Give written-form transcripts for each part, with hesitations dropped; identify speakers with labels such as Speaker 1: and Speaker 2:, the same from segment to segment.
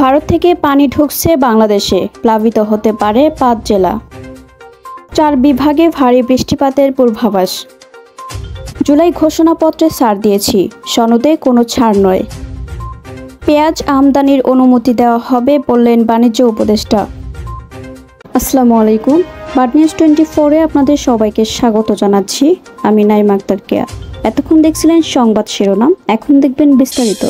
Speaker 1: ভারত থেকে পানি ঢুকছে বাংলাদেশে, প্লাবিত হতে পারে ৫ জেলা। ৪ বিভাগে ভারী বৃষ্টিপাতের পূর্বাভাস। জুলাই ঘোষণাপত্রে ছাড় দিয়েছি, সনদে কোনো ছাড় নয়। পেঁয়াজ আমদানির অনুমতি দেওয়া হবে বললেন বাণিজ্য উপদেষ্টা। আসসালামু আলাইকুম, বাড নিউজ 24-এ আপনাদের সবাইকে স্বাগত জানাচ্ছি। আমি নাইমা আক্তার কেয়া। এতক্ষণ দেখছিলেন সংবাদ শিরোনাম, এখন দেখবেন বিস্তারিত।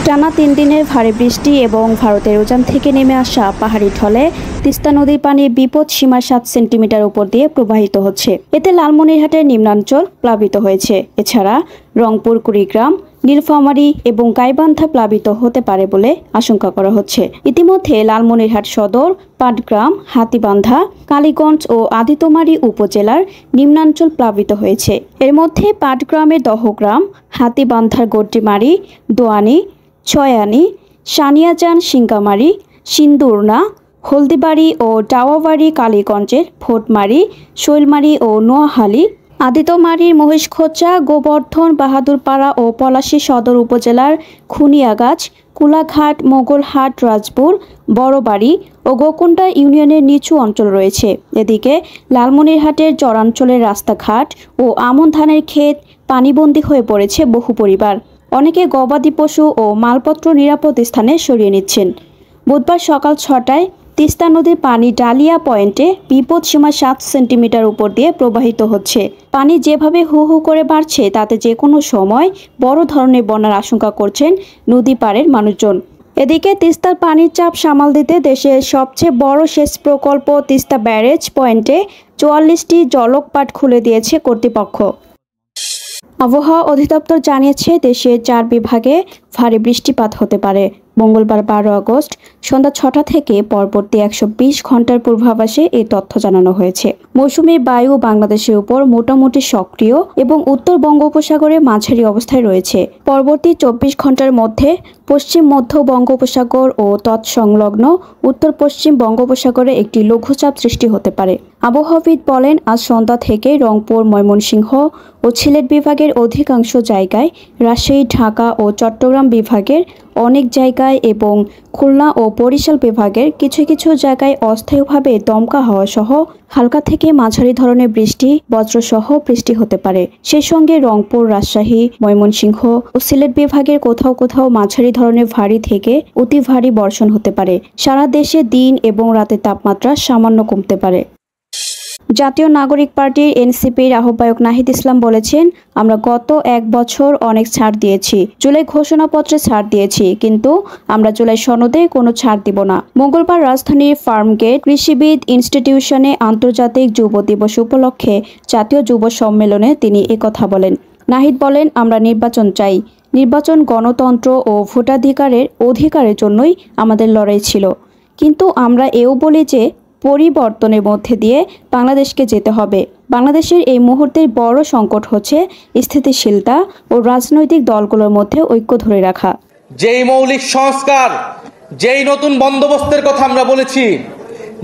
Speaker 1: টানা ৩ দিনের ভারী বৃষ্টি এবং ভারতের উজান থেকে নেমে আসা পাহাড়ি ঢলে তিস্তা নদীর পানি বিপদ সীমার ৭ সেন্টিমিটার উপর দিয়ে প্রবাহিত হচ্ছে। এতে লালমনিরহাটের নিম্নাঞ্চল প্লাবিত হয়েছে। এছাড়া রংপুর, কুড়িগ্রাম, নীলফামারী এবং গাইবান্ধা প্লাবিত হতে পারে বলে আশঙ্কা করা হচ্ছে। ইতিমধ্যে লালমনিরহাট সদর, পাটগ্রাম, হাতীবান্ধা, কালীগঞ্জ ও আদিতমারী উপজেলার নিম্নাঞ্চল প্লাবিত হয়েছে। এর মধ্যে পাটগ্রামের দহগ্রাম, হাতীবান্ধার গড্ডিমারী, দোয়ানী, ছয়ানী, সানিয়াজান, সিঙ্গামারী, সিন্দুরনা, হলদিবাড়ি ও ডাওয়াবাড়ি, কালীগঞ্জের ভোটমারী, শৈলমারী ও নোয়াখালী, আদিতমারীর মহিষখোচা, গোবর্ধন, বাহাদুরপাড়া ও পলাশী সদর উপজেলার খুনিয়াগাছ, কুলাঘাট, মোগলহাট, রাজপুর, বড়বাড়ি ও গোকুন্ডা ইউনিয়নের নিচু অঞ্চল রয়েছে। এদিকে লালমনিরহাটের চরাঞ্চলের রাস্তাঘাট ও আমন ধানের ক্ষেত পানিবন্দী হয়ে পড়েছে বহু পরিবার। অনেকে গবাদি পশু ও মালপত্র নিরাপদ স্থানে সরিয়ে নিচ্ছেন। বুধবার সকাল ৬টায় তিস্তা নদীর পানি ডালিয়া পয়েন্টে বিপদ সীমা ৭ সেন্টিমিটার উপর দিয়ে প্রবাহিত হচ্ছে। পানি যেভাবে হু হু করে বাড়ছে তাতে যে কোনো সময় বড় ধরনের বন্যার আশঙ্কা করছেন নদী পাড়ের মানুষজন। এদিকে তিস্তার পানির চাপ সামাল দিতে দেশের সবচেয়ে বড় সেচ প্রকল্প তিস্তা ব্যারেজ পয়েন্টে ৪৪টি জলকপাট খুলে দিয়েছে কর্তৃপক্ষ। আবহাওয়া অধিদপ্তর জানিয়েছে দেশের ৪ বিভাগে ভারী বৃষ্টিপাত হতে পারে। মঙ্গলবার ১২ আগস্ট সন্ধ্যা ৬টা থেকে পরবর্তী ১২০ ঘন্টার পূর্বাভাসে এই তথ্য জানানো হয়েছে। মৌসুমী বায়ু বাংলাদেশের উপর মোটামুটি সক্রিয় এবং উত্তর বঙ্গোপসাগরে মাঝারি অবস্থায় রয়েছে। পরবর্তী ২৪ ঘন্টার মধ্যে পশ্চিম মধ্য বঙ্গোপসাগর ও তৎসংলগ্ন উত্তর পশ্চিম বঙ্গোপসাগরে একটি লঘুচাপ সৃষ্টি হতে পারে। আবহাওয়াবিদ বলেন, আজ সন্ধ্যা থেকে রংপুর, ময়মনসিংহ ও সিলেট বিভাগের অধিকাংশ জায়গায়, রাজশাহী, ঢাকা ও চট্টগ্রাম বিভাগের অনেক জায়গায় এবং খুলনা ও বরিশাল বিভাগের কিছু কিছু জায়গায় অস্থায়ীভাবে দমকা হাওয়া সহ হালকা থেকে মাঝারি ধরনের বৃষ্টি, বজ্রসহ বৃষ্টি হতে পারে। সেই সঙ্গে রংপুর, রাজশাহী, ময়মনসিংহ ও সিলেট বিভাগের কোথাও কোথাও মাঝারি ধরনের ভারী থেকে অতি ভারী বর্ষণ হতে পারে। সারা দেশে দিন এবং রাতের তাপমাত্রা সামান্য কমতে পারে। জাতীয় নাগরিক পার্টির এনসিপির আহ্বায়ক নাহিদ ইসলাম বলেছেন, আমরা গত ১ বছর অনেক ছাড় দিয়েছি, জুলাই ঘোষণাপত্রে ছাড় দিয়েছি, কিন্তু আমরা জুলাই সনদে কোনো ছাড় দিব না। মঙ্গলবার রাজধানীর ফার্মগেট কৃষিবিদ ইনস্টিটিউশনে আন্তর্জাতিক যুব দিবস উপলক্ষে জাতীয় যুব সম্মেলনে তিনি একথা বলেন। নাহিদ বলেন, আমরা নির্বাচন চাই। নির্বাচন গণতন্ত্র ও অধিকারের জন্যই আমাদের লড়াই ছিল, কিন্তু আমরা এও বলি যে পরিবর্তনের মধ্যে দিয়ে বাংলাদেশকে যেতে হবে। বাংলাদেশের এই মুহূর্তের বড় সংকট হচ্ছে স্থিতিশীলতা ও রাজনৈতিক দলগুলোর মধ্যে ঐক্য ধরে রাখা।
Speaker 2: যেই মৌলিক সংস্কার, যেই নতুন বন্দোবস্তের কথা আমরা বলেছি,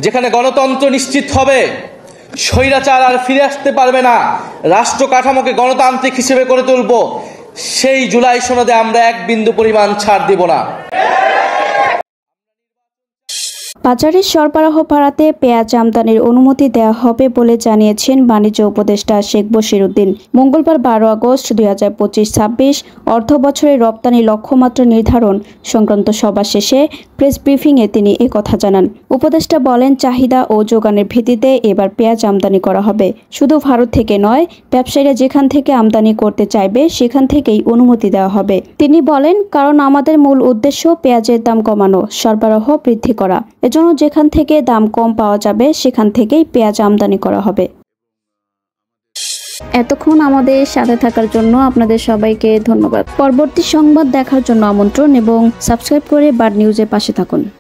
Speaker 2: যেখানে গণতন্ত্র নিশ্চিত হবে, স্বৈরাচার আর ফিরে আসতে পারবে না, রাষ্ট্র কাঠামোকে গণতান্ত্রিক হিসেবে করে তুলব, সেই জুলাই সনদে আমরা ১ বিন্দু পরিমাণ ছাড় দিব না।
Speaker 1: বাজারের সরবরাহ বাড়াতে পেঁয়াজ আমদানির অনুমতি দেওয়া হবে বলে জানিয়েছেন বাণিজ্য উপদেষ্টা শেখ বশিরউদ্দিন। মঙ্গলবার ১২ আগস্ট ২০২৫-২৬ অর্থ বছরের রপ্তানি লক্ষ্যমাত্রা নির্ধারণ সংক্রান্ত সভা শেষে প্রেস ব্রিফিংয়ে তিনি একথা জানান। উপদেষ্টা বলেন, চাহিদা ও যোগানের ভিত্তিতে এবার পেঁয়াজ আমদানি করা হবে। শুধু ভারত থেকে নয়, ব্যবসায়ীরা যেখান থেকে আমদানি করতে চাইবে সেখান থেকেই অনুমতি দেওয়া হবে। তিনি বলেন, কারণ আমাদের মূল উদ্দেশ্য পেঁয়াজের দাম কমানো, সরবরাহ বৃদ্ধি করা। এজন্য যেখান থেকে দাম কম পাওয়া যাবে সেখান থেকেই পেঁয়াজ আমদানি করা হবে। এতক্ষণ আমাদের সাথে থাকার জন্য আপনাদের সবাইকে ধন্যবাদ। পরবর্তী সংবাদ দেখার জন্য আমন্ত্রণ এবং সাবস্ক্রাইব করে বাড নিউজের পাশে থাকুন।